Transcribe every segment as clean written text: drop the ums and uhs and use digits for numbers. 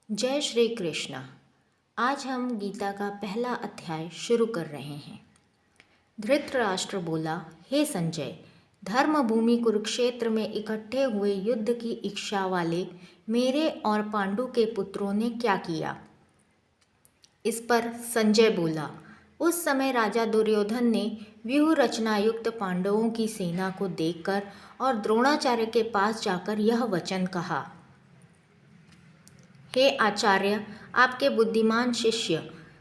जय श्री कृष्ण। आज हम गीता का पहला अध्याय शुरू कर रहे हैं। धृतराष्ट्र बोला, हे संजय, धर्म भूमि कुरुक्षेत्र में इकट्ठे हुए युद्ध की इच्छा वाले मेरे और पांडु के पुत्रों ने क्या किया। इस पर संजय बोला, उस समय राजा दुर्योधन ने व्यूह रचना युक्त पांडवों की सेना को देखकर और द्रोणाचार्य के पास जाकर यह वचन कहा, हे आचार्य, आपके बुद्धिमान शिष्य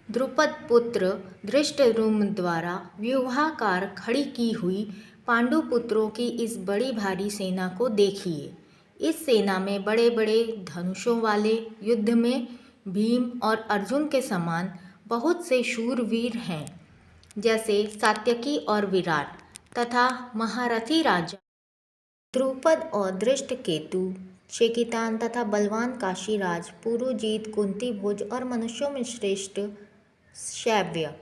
द्रुपद पुत्र धृष्टद्युम्न द्वारा व्यूहाकार खड़ी की हुई पांडु पुत्रों की इस बड़ी भारी सेना को देखिए। इस सेना में बड़े बड़े धनुषों वाले, युद्ध में भीम और अर्जुन के समान बहुत से शूरवीर हैं, जैसे सात्यकी और विराट, तथा महारथी राजा द्रुपद और धृष्टकेतु, शेकितान तथा बलवान काशीराज, पुरुजीत, कुंतीभोज और मनुष्यों में श्रेष्ठ शैव्य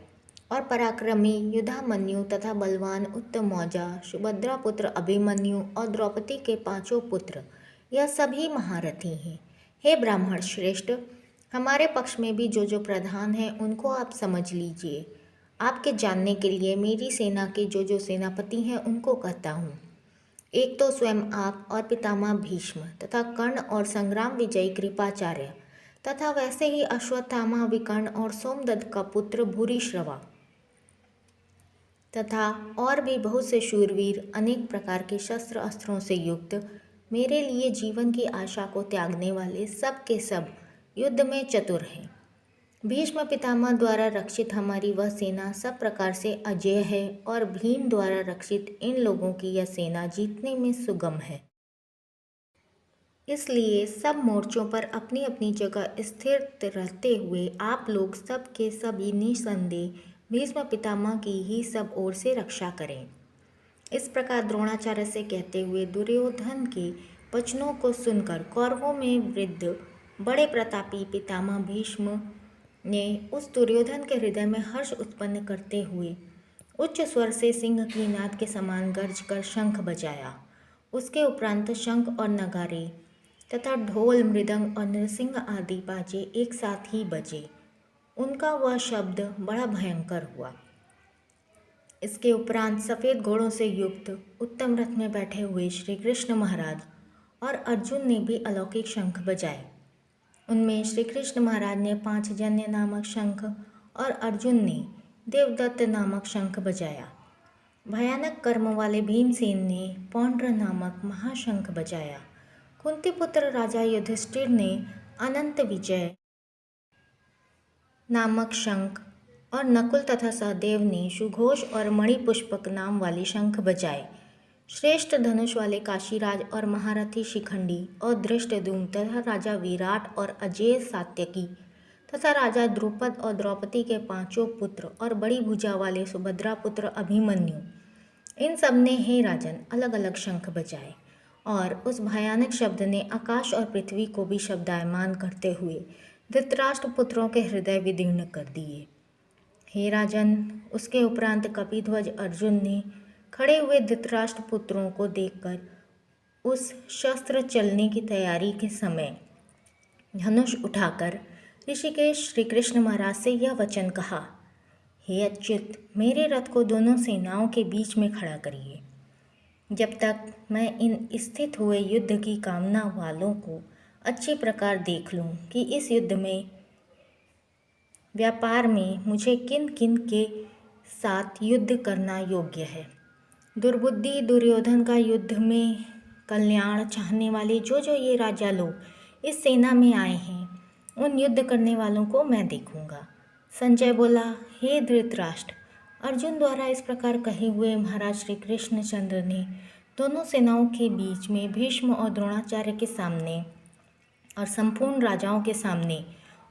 और पराक्रमी युधामन्यु तथा बलवान उत्तमौजा, सुभद्रा पुत्र अभिमन्यु और द्रौपदी के पांचों पुत्र, यह सभी महारथी हैं। हे ब्राह्मण श्रेष्ठ, हमारे पक्ष में भी जो प्रधान हैं उनको आप समझ लीजिए। आपके जानने के लिए मेरी सेना के जो सेनापति हैं उनको कहता हूँ। एक तो स्वयं आप और पितामह भीष्म तथा कर्ण और संग्राम विजयी कृपाचार्य तथा वैसे ही अश्वत्थामा, विकर्ण और सोमदत्त का पुत्र भूरिश्रवा तथा और भी बहुत से शूरवीर, अनेक प्रकार के शस्त्र अस्त्रों से युक्त, मेरे लिए जीवन की आशा को त्यागने वाले सब के सब युद्ध में चतुर हैं। भीष्म पितामह द्वारा रक्षित हमारी वह सेना सब प्रकार से अजेय है और भीम द्वारा रक्षित इन लोगों की यह सेना जीतने में सुगम है। इसलिए सब मोर्चों पर अपनी अपनी जगह स्थिर रहते हुए आप लोग सब के सभी निसंदेह भीष्म पितामह की ही सब ओर से रक्षा करें। इस प्रकार द्रोणाचार्य से कहते हुए दुर्योधन के वचनों को सुनकर कौरवों में वृद्ध बड़े प्रतापी पितामह भीष्म ने उस दुर्योधन के हृदय में हर्ष उत्पन्न करते हुए उच्च स्वर से सिंह की नाद के समान गर्ज कर शंख बजाया। उसके उपरांत शंख और नगारे तथा ढोल, मृदंग और नृसिंह आदि बाजे एक साथ ही बजे। उनका वह शब्द बड़ा भयंकर हुआ। इसके उपरांत सफ़ेद घोड़ों से युक्त उत्तम रथ में बैठे हुए श्री कृष्ण महाराज और अर्जुन ने भी अलौकिक शंख बजाए। उनमें श्री कृष्ण महाराज ने पांचजन्य नामक शंख और अर्जुन ने देवदत्त नामक शंख बजाया। भयानक कर्म वाले भीमसेन ने पौंड्र नामक महाशंख बजाया। कुंतीपुत्र राजा युधिष्ठिर ने अनंत विजय नामक शंख और नकुल तथा सहदेव ने सुघोष और मणिपुष्पक नाम वाले शंख बजाए। श्रेष्ठ धनुष वाले काशीराज और महारथी शिखंडी और धृष्टद्युम्न तथा राजा विराट और अजेय सात्यकी तथा राजा द्रुपद और द्रौपदी के पांचों पुत्र और बड़ी भुजा वाले सुभद्रा पुत्र अभिमन्यु, इन सब ने हे राजन अलग अलग शंख बजाए और उस भयानक शब्द ने आकाश और पृथ्वी को भी शब्दायमान करते हुए धृतराष्ट्र पुत्रों के हृदय विदीर्ण कर दिए। हे राजन, उसके उपरांत कपिध्वज अर्जुन ने खड़े हुए धृतराष्ट्र पुत्रों को देखकर उस शस्त्र चलने की तैयारी के समय धनुष उठाकर ऋषिकेश श्री कृष्ण महाराज से यह वचन कहा, हे अच्युत, मेरे रथ को दोनों सेनाओं के बीच में खड़ा करिए, जब तक मैं इन स्थित हुए युद्ध की कामना वालों को अच्छी प्रकार देख लूं कि इस युद्ध में व्यापार में मुझे किन किन के साथ युद्ध करना योग्य है। दुर्बुद्धि दुर्योधन का युद्ध में कल्याण चाहने वाले जो ये राजा लोग इस सेना में आए हैं, उन युद्ध करने वालों को मैं देखूंगा। संजय बोला, हे धृतराष्ट्र, अर्जुन द्वारा इस प्रकार कहे हुए महाराज श्री कृष्णचंद्र ने दोनों सेनाओं के बीच में भीष्म और द्रोणाचार्य के सामने और संपूर्ण राजाओं के सामने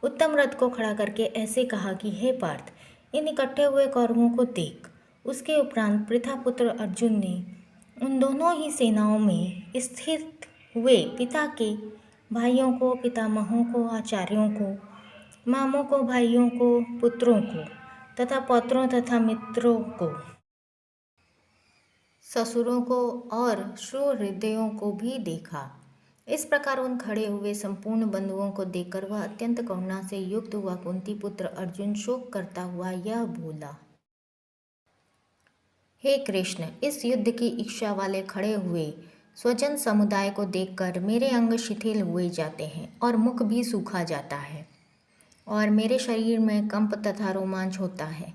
उत्तम रथ को खड़ा करके ऐसे कहा कि हे पार्थ, इन इकट्ठे हुए कौरवों को देख। उसके उपरांत पृथापुत्र अर्जुन ने उन दोनों ही सेनाओं में स्थित हुए पिता के भाइयों को, पितामहों को, आचार्यों को, मामों को, भाइयों को, पुत्रों को तथा पौत्रों तथा मित्रों को, ससुरों को और सुहृदयों को भी देखा। इस प्रकार उन खड़े हुए संपूर्ण बंधुओं को देखकर वह अत्यंत करुणा से युक्त हुआ कुंती पुत्र अर्जुन शोक करता हुआ यह बोला, हे कृष्ण, इस युद्ध की इच्छा वाले खड़े हुए स्वजन समुदाय को देखकर मेरे अंग शिथिल हुए जाते हैं और मुख भी सूखा जाता है और मेरे शरीर में कंप तथा रोमांच होता है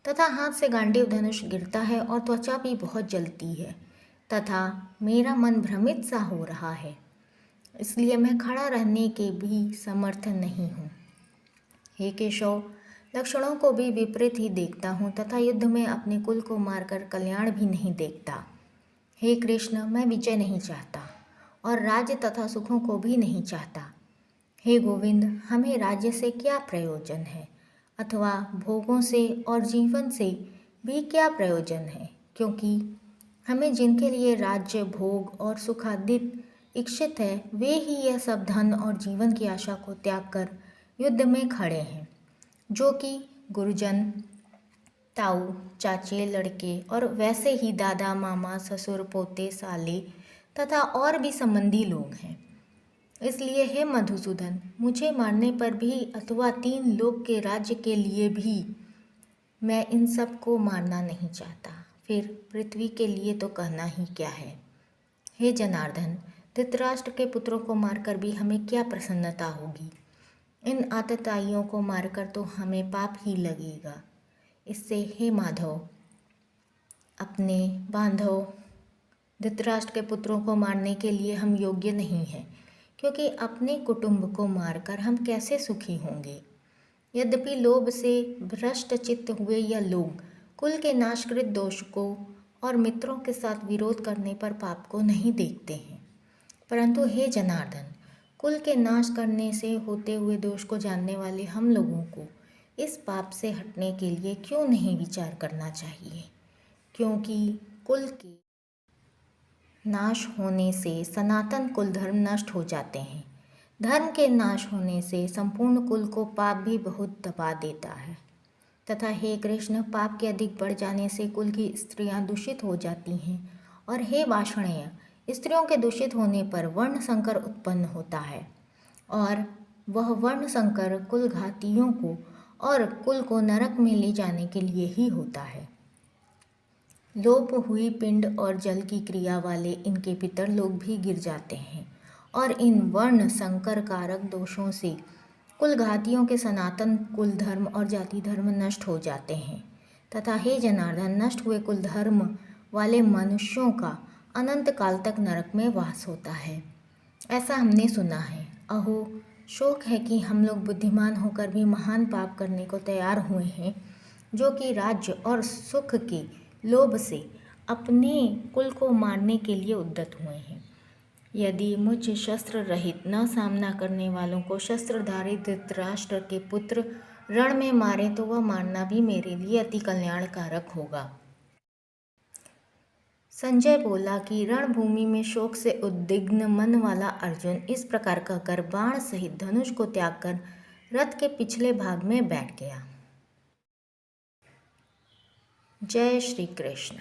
तथा हाथ से गांडीव धनुष गिरता है और त्वचा भी बहुत जलती है तथा मेरा मन भ्रमित सा हो रहा है, इसलिए मैं खड़ा रहने के भी समर्थ नहीं हूँ। हे केशव, लक्षणों को भी विपरीत ही देखता हूँ तथा युद्ध में अपने कुल को मारकर कल्याण भी नहीं देखता। हे कृष्ण, मैं विजय नहीं चाहता और राज्य तथा सुखों को भी नहीं चाहता। हे गोविंद, हमें राज्य से क्या प्रयोजन है अथवा भोगों से और जीवन से भी क्या प्रयोजन है, क्योंकि हमें जिनके लिए राज्य भोग और सुखादित इच्छित है वे ही यह सब धन और जीवन की आशा को त्याग कर युद्ध में खड़े हैं, जो कि गुरुजन, ताऊ, चाचे, लड़के और वैसे ही दादा, मामा, ससुर, पोते, साले तथा और भी संबंधी लोग हैं। इसलिए हे मधुसूदन, मुझे मारने पर भी अथवा 3 लोक के राज्य के लिए भी मैं इन सब को मारना नहीं चाहता, फिर पृथ्वी के लिए तो कहना ही क्या है। हे जनार्दन, धृतराष्ट्र के पुत्रों को मारकर भी हमें क्या प्रसन्नता होगी। इन आतताइयों को मारकर तो हमें पाप ही लगेगा। इससे हे माधव, अपने बांधव धृतराष्ट्र के पुत्रों को मारने के लिए हम योग्य नहीं हैं, क्योंकि अपने कुटुंब को मारकर हम कैसे सुखी होंगे। यद्यपि लोभ से भ्रष्ट चित्त हुए यह लोग कुल के नाशकृत दोष को और मित्रों के साथ विरोध करने पर पाप को नहीं देखते हैं, परंतु हे जनार्दन, कुल के नाश करने से होते हुए दोष को जानने वाले हम लोगों को इस पाप से हटने के लिए क्यों नहीं विचार करना चाहिए, क्योंकि कुल के नाश होने से सनातन कुल धर्म नष्ट हो जाते हैं। धर्म के नाश होने से संपूर्ण कुल को पाप भी बहुत दबा देता है तथा हे कृष्ण, पाप के अधिक बढ़ जाने से कुल की स्त्रियां दूषित हो जाती हैं और हे वाषणेय, स्त्रियों के दूषित होने पर वर्ण संकर उत्पन्न होता है और वह वर्ण संकर कुल घातियों को और कुल को नरक में ले जाने के लिए ही होता है। लोप हुई पिंड और जल की क्रिया वाले इनके पितर लोग भी गिर जाते हैं और इन वर्ण संकर कारक दोषों से कुल घातियों के सनातन कुल धर्म और जाति धर्म नष्ट हो जाते हैं तथा हे जनार्दन, नष्ट हुए कुल धर्म वाले मनुष्यों का अनंत काल तक नरक में वास होता है, ऐसा हमने सुना है। अहो, शोक है कि हम लोग बुद्धिमान होकर भी महान पाप करने को तैयार हुए हैं, जो कि राज्य और सुख के लोभ से अपने कुल को मारने के लिए उद्यत हुए हैं। यदि मुझ शस्त्र रहित न सामना करने वालों को शस्त्रधारी धृतराष्ट्र के पुत्र रण में मारे तो वह मारना भी मेरे लिए अति कल्याणकारक होगा। संजय बोला कि रणभूमि में शोक से उद्विग्न मन वाला अर्जुन इस प्रकार कहकर बाण सहित धनुष को त्याग कर रथ के पिछले भाग में बैठ गया। जय श्री कृष्ण।